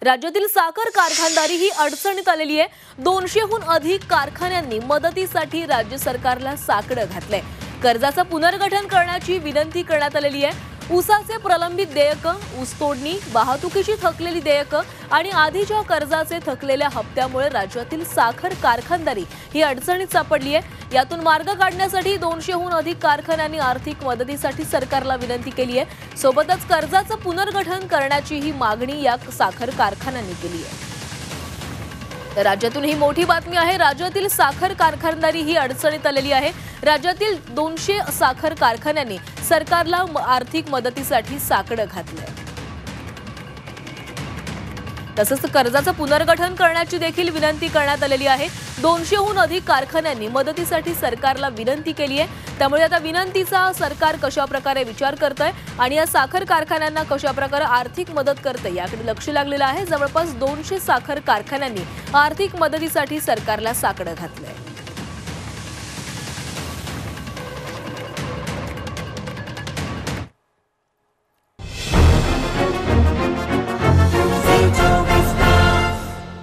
राज्यातील साखर कारखानदारी ही अडचणीत आलेली आहे। 200हून अधिक कारखान्यांनी मदतीसाठी राज्य सरकारला साकडं घातलंय। कर्जाचं पुनर्गठन करण्याची विनंती करण्यात आलेली आहे। ऊसाचे प्रलंबित देयक, ऊसतोडणी, वाहतुकीची थकलेली देयक आणि आधीच्या कर्जाचे थकलेल्या हप्त्यामुळे राज्यातील साखर कारखानदारी ही अडचणीत सापडली आहे। यातून मार्ग काढण्यासाठी 200हून अधिक कारखान्यांनी आर्थिक मदतीसाठी सरकारला विनंती केली आहे। सोबतच कर्जाचं पुनर्गठन करण्याची ही मागणी या साखर कारखान्यांनी केली आहे। राज्यातून ही मोठी बातमी आहे। राज्यातील साखर कारखानदारी ही अडचणीत आलेली आहे। राज्यातील 200 साखर कारखान्यांनी सरकारला आर्थिक मदतीसाठी साकडं घातलंय। तसंच कर्जाचं पुनर्गठन करण्याची देखील विनंती करण्यात आलेली आहे। 200हून अधिक कारखान्यांनी मदतीसाठी सरकारला विनंती केली आहे। त्यामुळे आता विनंतीचा सरकार कशा प्रकारे विचार करतंय आणि या साखर कारखान्यांना कशा प्रकारे आर्थिक मदत करते याकडे लक्ष लागलेलं आहे। जवळपास 200 साखर कारखान्यांनी आर्थिक मदतीसाठी सरकारला साकडं घातलंय।